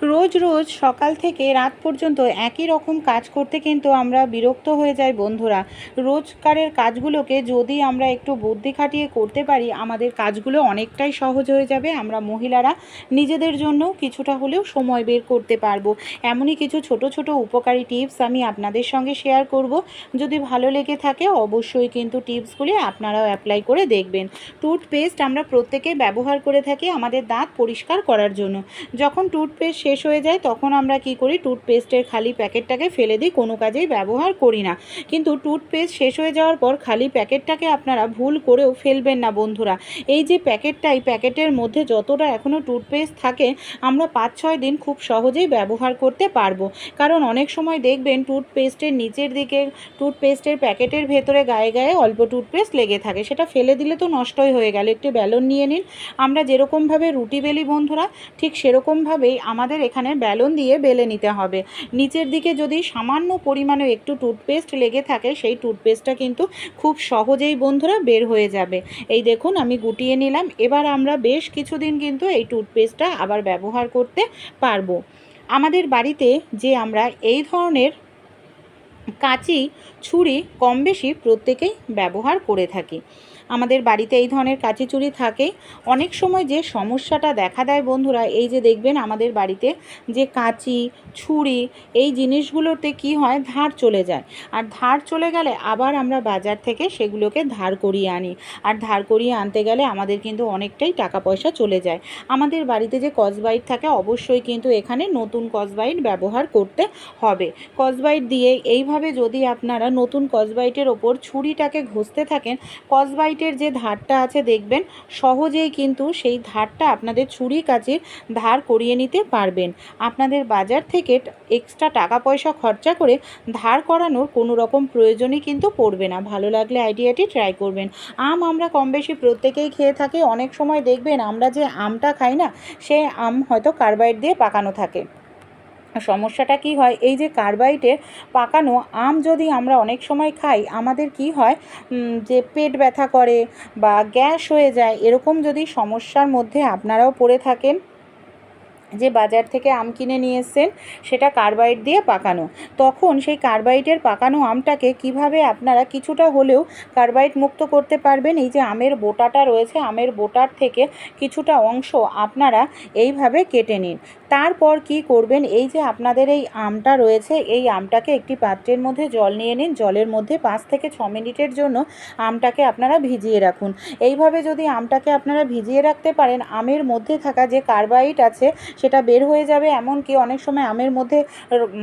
রোজ রোজ সকাল থেকে রাত পর্যন্ত একই রকম কাজ করতে কিন্তু আমরা বিরক্ত হয়ে যাই বন্ধুরা। রোজকারের কাজগুলোকে যদি আমরা একটু বুদ্ধি খাটিয়ে করতে পারি, আমাদের কাজগুলো অনেকটাই সহজ হয়ে যাবে। আমরা মহিলারা নিজেদের জন্য কিছুটা হলেও সময় বের করতে পারবো। এমনই কিছু ছোট ছোট উপকারী টিপস আমি আপনাদের সঙ্গে শেয়ার করব। যদি ভালো লেগে থাকে অবশ্যই কিন্তু টিপসগুলি আপনারাও অ্যাপ্লাই করে দেখবেন। টুথপেস্ট আমরা প্রত্যেকেই ব্যবহার করে থাকি আমাদের দাঁত পরিষ্কার করার জন্য। যখন টুথপেস্ট শেষ হয়ে যায় তখন আমরা কি করি, টুথপেস্টের খালি প্যাকেটটাকে ফেলে দিই, কোনো কাজেই ব্যবহার করি না। কিন্তু টুথপেস্ট শেষ হয়ে যাওয়ার পর খালি প্যাকেটটাকে আপনারা ভুল করেও ফেলবেন না বন্ধুরা। এই যে প্যাকেটের মধ্যে যতটা এখনও টুথপেস্ট থাকে, আমরা 5-6 দিন খুব সহজেই ব্যবহার করতে পারবো। কারণ অনেক সময় দেখবেন টুথপেস্টের নিচের দিকে, টুথপেস্টের প্যাকেটের ভেতরে গায়ে গায়ে অল্প টুথপেস্ট লেগে থাকে, সেটা ফেলে দিলে তো নষ্টই হয়ে গেল। একটি বেলুন নিয়ে নিন। আমরা যেরকমভাবে রুটি বেলি বন্ধুরা, ঠিক সেরকমভাবেই আমাদের এখানে বেলুন দিয়ে বেলে নিতে হবে। নিচের দিকে যদি সামান্য পরিমাণে একটু টুথপেস্ট লেগে থাকে, সেই টুথপেস্টটা কিন্তু খুব সহজেই বন্ধুরা বের হয়ে যাবে। এই দেখুন আমি গুটিয়ে নিলাম। এবার আমরা বেশ কিছুদিন কিন্তু এই টুথপেস্টটা আবার ব্যবহার করতে পারবো। আমাদের বাড়িতে যে আমরা এই ধরনের কাঁচি ছুরি কম বেশি প্রত্যেকেই ব্যবহার করে থাকি। আমাদের বাড়িতে এই ধরনের কাঁচি ছুরি থাকে। অনেক সময় যে সমস্যাটা দেখা দেয় বন্ধুরা, এই যে দেখবেন আমাদের বাড়িতে যে কাঁচি ছুরি এই জিনিসগুলোতে কি হয়, ধার চলে যায়। আর ধার চলে গেলে আবার আমরা বাজার থেকে সেগুলোকে ধার করিয়ে আনি। আর ধার করিয়ে আনতে গেলে আমাদের কিন্তু অনেকটাই টাকা পয়সা চলে যায়। আমাদের বাড়িতে যে স্কচব্রাইট থাকে, অবশ্যই কিন্তু এখানে নতুন স্কচব্রাইট ব্যবহার করতে হবে। স্কচব্রাইট দিয়ে এইভাবে যদি আপনারা নতুন স্কচব্রাইটের ওপর ছুরিটাকে ঘষতে থাকেন, স্কচব্রাইটের যে ধারটা আছে দেখবেন সহজেই কিন্তু সেই ধারটা আপনাদের ছুরি কাঁচির ধার করিয়ে নিতে পারবেন। আপনাদের বাজার থেকে এক্সট্রা টাকা পয়সা খরচা করে ধার করানোর কোনো রকম প্রয়োজনই কিন্তু পড়বে না। ভালো লাগলে আইডিয়াটি ট্রাই করবেন। আমরা কম বেশি প্রত্যেকেই খেয়ে থাকি। অনেক সময় দেখবেন আমরা যে আমটা খাই না, সে আম হয়তো কার্বাইড দিয়ে পাকানো থাকে। সমস্যাটা কি হয়, এই যে কার্বাইডের পাকানো আম যদি আমরা অনেক সময় খাই, আমাদের কি হয় যে পেট ব্যথা করে বা গ্যাস হয়ে যায়। এরকম যদি সমস্যার মধ্যে আপনারাও পড়ে থাকেন, যে বাজার থেকে আম কিনে নিয়ে এসেছেন সেটা কার্বাইড দিয়ে পাকানো, তখন সেই কার্বাইডের পাকানো আমটাকে কিভাবে আপনারা কিছুটা হলেও কার্বাইড মুক্ত করতে পারবেন, এই যে আমের বোটাটা রয়েছে, আমের বোটার থেকে কিছুটা অংশ আপনারা এইভাবে কেটে নিন। তারপর কি করবেন, এই যে আপনাদের এই আমটা রয়েছে, এই আমটাকে একটি পাত্রের মধ্যে জল নিয়ে নিন। জলের মধ্যে 5 থেকে 6 মিনিটের জন্য আমটাকে আপনারা ভিজিয়ে রাখুন। এইভাবে যদি আমটাকে আপনারা ভিজিয়ে রাখতে পারেন, আমের মধ্যে থাকা যে কার্বাইড আছে সেটা বের হয়ে যাবে। এমনকি অনেক সময় আমের মধ্যে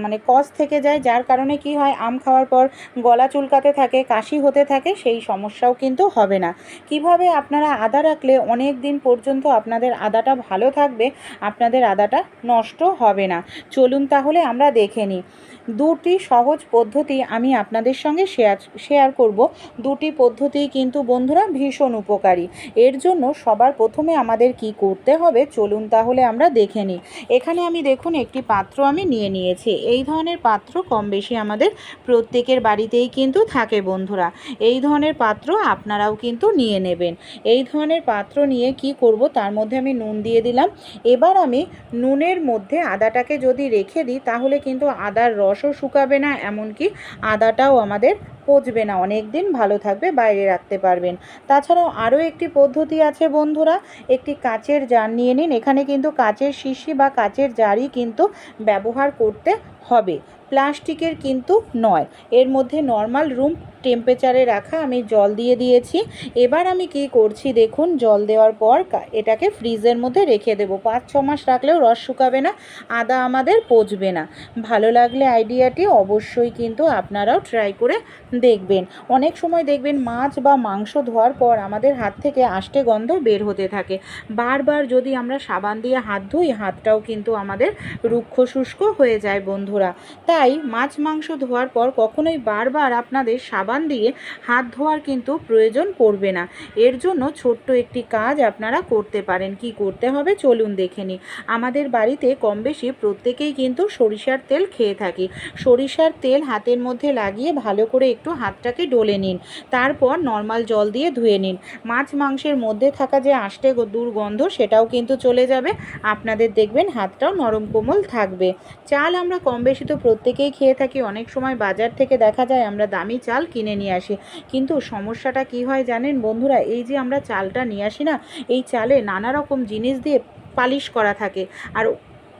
মানে কষ থেকে যায়, যার কারণে কি হয়, আম খাওয়ার পর গলা চুলকাতে থাকে, কাশি হতে থাকে, সেই সমস্যাও কিন্তু হবে না। কিভাবে আপনারা আদা রাখলে অনেক দিন পর্যন্ত আপনাদের আদাটা ভালো থাকবে, আপনাদের আদাটা নষ্ট হবে না, চলুন তাহলে আমরা দেখে নিই। দুটি সহজ পদ্ধতি আমি আপনাদের সঙ্গে শেয়ার করব। দুটি পদ্ধতি কিন্তু বন্ধুরা ভীষণ উপকারী। এর জন্য সবার প্রথমে আমাদের কি করতে হবে, চলুন তাহলে আমরা দেখে নিই। এখানে আমি দেখুন একটি পাত্র আমি নিয়ে নিয়েছি। এই ধরনের পাত্র কম বেশি আমাদের প্রত্যেকের বাড়িতেই কিন্তু থাকে বন্ধুরা। এই ধরনের পাত্র আপনারাও কিন্তু নিয়ে নেবেন। এই ধরনের পাত্র নিয়ে কি করব, তার মধ্যে আমি নুন দিয়ে দিলাম। এবার আমি নুনের মধ্যে আদাটাকে যদি রেখে দিই, তাহলে কিন্তু আদার রসও শুকাবে না, এমনকি আদাটাও আমাদের পচবে না, অনেক দিন ভালো থাকবে, বাইরে রাখতে পারবেন। তাছাড়াও আরও একটি পদ্ধতি আছে বন্ধুরা। একটি কাচের জার নিয়ে নিন। এখানে কিন্তু কাচের শিশি বা কাচের জারই কিন্তু ব্যবহার করতে হবে, প্লাস্টিকের কিন্তু নয়। এর মধ্যে নর্মাল রুম টেম্পারেচারে রাখা আমি জল দিয়ে দিয়েছি। এবার আমি কি করছি দেখুন, জল দেওয়ার পর এটাকে ফ্রিজের মধ্যে রেখে দেবো। 5-6 মাস রাখলেও রস শুকাবে না, আদা আমাদের পচবে না। ভালো লাগলে আইডিয়াটি অবশ্যই কিন্তু আপনারাও ট্রাই করে দেখবেন। অনেক সময় দেখবেন মাছ বা মাংস ধোয়ার পর আমাদের হাত থেকে আষ্টে গন্ধ বের হতে থাকে। বারবার যদি আমরা সাবান দিয়ে হাত ধুই, হাতটাও কিন্তু আমাদের রুক্ষ শুষ্ক হয়ে যায় বন্ধুরা। বন্ধুরা। তাই মাছ মাংস ধোয়ার পর কখনোই বারবার আপনাদের সাবান দিয়ে হাত ধোয়ার কিন্তু প্রয়োজন পড়বে না। এর জন্য ছোট্ট একটি কাজ আপনারা করতে পারেন। কি করতে হবে চলুন দেখে নিই। আমাদের বাড়িতে কম বেশি প্রত্যেকেই কিন্তু সরিষার তেল খেয়ে থাকি। সরিষার তেল হাতের মধ্যে লাগিয়ে ভালো করে একটু হাতটাকে ডলে নিন, তারপর নর্মাল জল দিয়ে ধুয়ে নিন। মাছ মাংসের মধ্যে থাকা যে আষ্টে দুর্গন্ধ সেটাও কিন্তু চলে যাবে, আপনাদের দেখবেন হাতটাও নরম কোমল থাকবে। চাল আমরা কম বেশি তো প্রত্যেকেই খেয়ে থাকি। অনেক সময় বাজার থেকে দেখা যায় আমরা দামি চাল কিনে নিয়ে আসি, কিন্তু সমস্যাটা কি হয় জানেন বন্ধুরা, এই যে আমরা চালটা নিয়ে আসি না, এই চালে নানা রকম জিনিস দিয়ে পালিশ করা থাকে। আর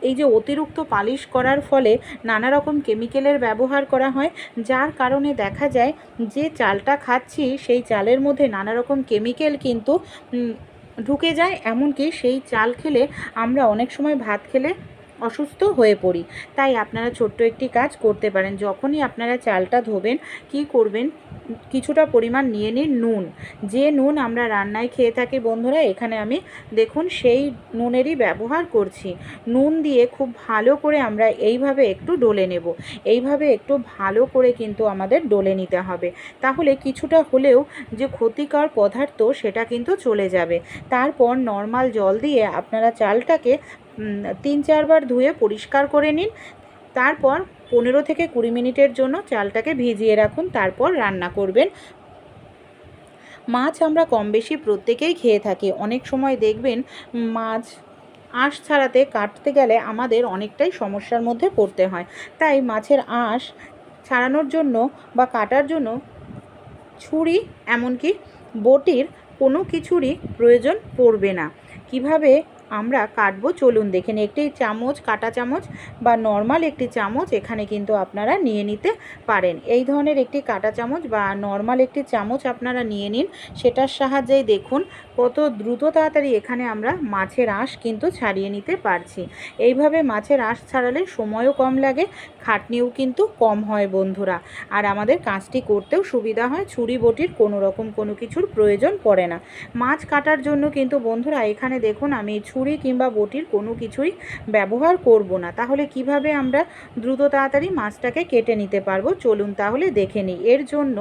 এই যে অতিরিক্ত পালিশ করার ফলে নানা রকম কেমিক্যালের ব্যবহার করা হয়, যার কারণে দেখা যায় যে চালটা খাচ্ছি সেই চালের মধ্যে নানা রকম কেমিক্যাল কিন্তু ঢুকে যায়। এমনকি সেই চাল খেলে আমরা অনেক সময় ভাত খেলে অসুস্থ হয়ে পড়ি। তাই আপনারা ছোট্ট একটি কাজ করতে পারেন। যখনই আপনারা চালটা ধোবেন কি করবেন, কিছুটা পরিমাণ নিয়ে নিন নুন। যে নুন আমরা রান্নায় খেয়ে থাকি বন্ধুরা, এখানে আমি দেখুন সেই নুনেরই ব্যবহার করছি। নুন দিয়ে খুব ভালো করে আমরা এইভাবে একটু ডলে নেব। এইভাবে একটু ভালো করে কিন্তু আমাদের ডলে নিতে হবে, তাহলে কিছুটা হলেও যে ক্ষতিকর পদার্থ সেটা কিন্তু চলে যাবে। তারপর নর্মাল জল দিয়ে আপনারা চালটাকে 3-4 বার ধুয়ে পরিষ্কার করে নিন। তারপর 15 থেকে 20 মিনিটের জন্য চালটাকে ভিজিয়ে রাখুন, তারপর রান্না করবেন। মাছ আমরা কম বেশি প্রত্যেকেই খেয়ে থাকি। অনেক সময় দেখবেন মাছ আঁশ ছাড়াতে কাটতে গেলে আমাদের অনেকটাই সমস্যার মধ্যে পড়তে হয়। তাই মাছের আঁশ ছাড়ানোর জন্য বা কাটার জন্য ছুরি এমনকি বটির কোনো কিছুরই প্রয়োজন পড়বে না। কিভাবে আমরা কাটবো চলুন দেখে নিই। একটি চামচ, কাঁটা চামচ বা নর্মাল একটি চামচ এখানে কিন্তু আপনারা নিয়ে নিতে পারেন। এই ধরনের একটি কাঁটা চামচ বা নর্মাল একটি চামচ আপনারা নিয়ে নিন। সেটার সাহায্যেই দেখুন কত দ্রুত তাড়াতাড়ি এখানে আমরা মাছের আঁশ কিন্তু ছাড়িয়ে নিতে পারছি। এইভাবে মাছের আঁশ ছাড়ালে সময়ও কম লাগে, খাটনিও কিন্তু কম হয় বন্ধুরা। আর আমাদের কাজটি করতেও সুবিধা হয়, ছুরি বটির কোনো রকম কোনো কিছুর প্রয়োজন পড়ে না। মাছ কাটার জন্য কিন্তু বন্ধুরা এখানে দেখুন আমি ছুরি কিংবা বটির কোনো কিছুই ব্যবহার করব না। তাহলে কিভাবে আমরা দ্রুত তাড়াতাড়ি মাছটাকে কেটে নিতে পারবো চলুন তাহলে দেখে নিই। এর জন্য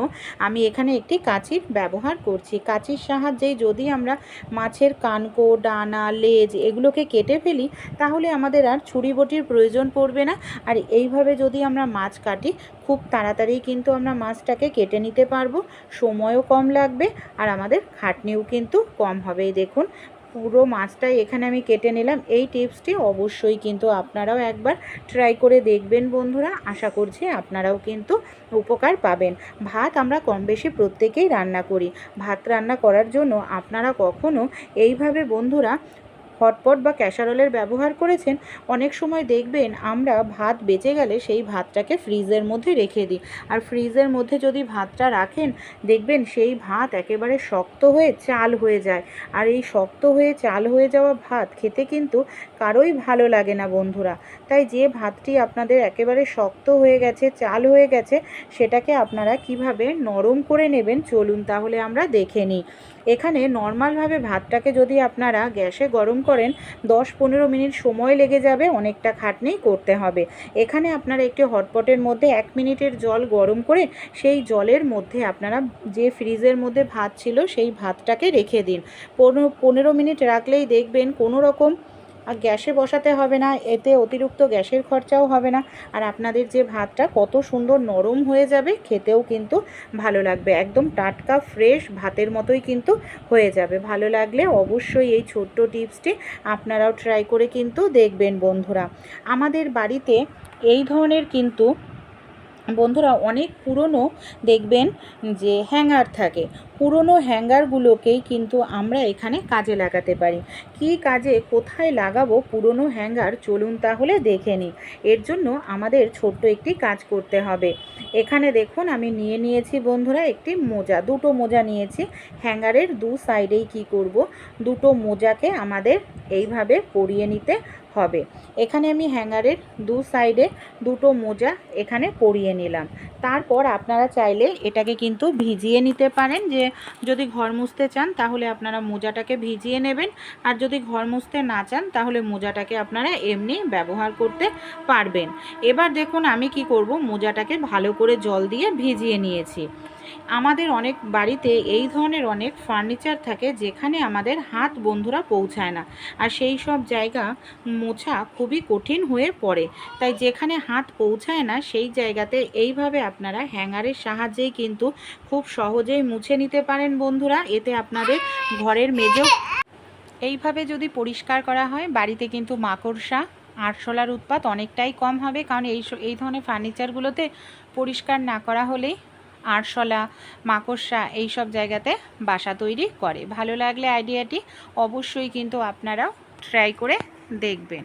আমি এখানে একটি কাঁচির ব্যবহার করছি। কাঁচির সাহায্যে যদি আমরা মাছের কানকো, ডানা, লেজ এগুলোকে কেটে ফেলি তাহলে আমাদের আর ছুরি বটির প্রয়োজন পড়বে না। আর এইভাবে যদি আমরা মাছ কাটি খুব তাড়াতাড়ি কিন্তু আমরা মাছটাকে কেটে নিতে পারবো, সময়ও কম লাগবে আর আমাদের খাটনিও কিন্তু কম হবে। এই দেখুন পুরো মাছটাই এখানে আমি কেটে নিলাম। এই টিপসটি অবশ্যই কিন্তু আপনারাও একবার ট্রাই করে দেখবেন বন্ধুরা, আশা করছি আপনারাও কিন্তু উপকার পাবেন। ভাত আমরা কম বেশি প্রত্যেকেই রান্না করি। ভাত রান্না করার জন্য আপনারা কখনো এইভাবে বন্ধুরা হটপট বা ক্যাসারোলের ব্যবহার করেছেন? অনেক সময় দেখবেন আমরা ভাত বেঁচে গেলে সেই ভাতটাকে ফ্রিজের মধ্যে রেখে দিই। আর ফ্রিজের মধ্যে যদি ভাতটা রাখেন দেখবেন সেই ভাত একেবারে শক্ত হয়ে চাল হয়ে যায়। আর এই শক্ত হয়ে চাল হয়ে যাওয়া ভাত খেতে কিন্তু কারোই ভালো লাগে না বন্ধুরা। তাই যে ভাতটি আপনাদের একেবারে শক্ত হয়ে গেছে, চাল হয়ে গেছে, সেটাকে আপনারা কিভাবে নরম করে নেবেন চলুন তাহলে আমরা দেখে নিই। এখানে নর্মালভাবে ভাতটাকে যদি আপনারা গ্যাসে গরম করেন 10-15 মিনিট সময় লেগে যাবে, অনেকটা খাটনি করতে হবে। এখানে আপনারা একটি হটপটের মধ্যে 1 মিনিটের জল গরম করে সেই জলের মধ্যে আপনারা যে ফ্রিজের মধ্যে ভাত ছিল সেই ভাতটাকে রেখে দিন। 15 মিনিট রাখলেই দেখবেন কোনো রকম আর গ্যাসে বসাতে হবে না, এতে অতিরিক্ত গ্যাসের খরচাও হবে না। আর আপনাদের যে ভাতটা কত সুন্দর নরম হয়ে যাবে, খেতেও কিন্তু ভালো লাগবে, একদম টাটকা ফ্রেশ ভাতের মতোই কিন্তু হয়ে যাবে। ভালো লাগলে অবশ্যই এই ছোট্ট টিপসটি আপনারাও ট্রাই করে কিন্তু দেখবেন বন্ধুরা। আমাদের বাড়িতে এই ধরনের কিন্তু বন্ধুরা অনেক পুরনো দেখবেন যে হ্যাঙ্গার থাকে, পুরনো হ্যাঙ্গারগুলোকেই কিন্তু আমরা এখানে কাজে লাগাতে পারি। কি কাজে কোথায় লাগাবো পুরনো হ্যাঙ্গার চলুন তাহলে দেখে নিই। এর জন্য আমাদের ছোট্ট একটি কাজ করতে হবে। এখানে দেখুন আমি নিয়ে নিয়েছি বন্ধুরা একটি মোজা, দুটো মোজা নিয়েছি। হ্যাঙ্গারের দু সাইডেই কি করব, দুটো মোজাকে আমাদের এইভাবে পরিয়ে নিতে হবে। এখানে আমি হ্যাঙ্গারের দু সাইডে দুটো মোজা এখানে পরিয়ে নিলাম। তারপর আপনারা চাইলে এটাকে কিন্তু ভিজিয়ে নিতে পারেন, যে যদি ঘর মুছতে চান তাহলে আপনারা মোজাটাকে ভিজিয়ে নেবেন, আর যদি ঘর মুছতে না চান তাহলে মোজাটাকে আপনারা এমনি ব্যবহার করতে পারবেন। এবার দেখুন আমি কি করব, মোজাটাকে ভালো করে জল দিয়ে ভিজিয়ে নিয়েছি। আমাদের অনেক বাড়িতে এই ধরনের অনেক ফার্নিচার থাকে যেখানে আমাদের হাত বন্ধুরা পৌঁছায় না, আর সেই সব জায়গা মোছা খুবই কঠিন হয়ে পড়ে। তাই যেখানে হাত পৌঁছায় না সেই জায়গাতে এইভাবে আপনারা হ্যাঙ্গারের সাহায্যেই কিন্তু খুব সহজেই মুছে নিতে পারেন বন্ধুরা। এতে আপনাদের ঘরের মেঝেও এইভাবে যদি পরিষ্কার করা হয়, বাড়িতে কিন্তু মাকড়সা আরশোলার উৎপাত অনেকটাই কম হবে। কারণ এই ধরনের ফার্নিচারগুলোতে পরিষ্কার না করা হলেই আরশোলা, মাকড়সা এই সব জায়গাতে বাসা তৈরি করে। ভালো লাগলে আইডিয়াটি অবশ্যই কিন্তু আপনারাও ট্রাই করে দেখবেন।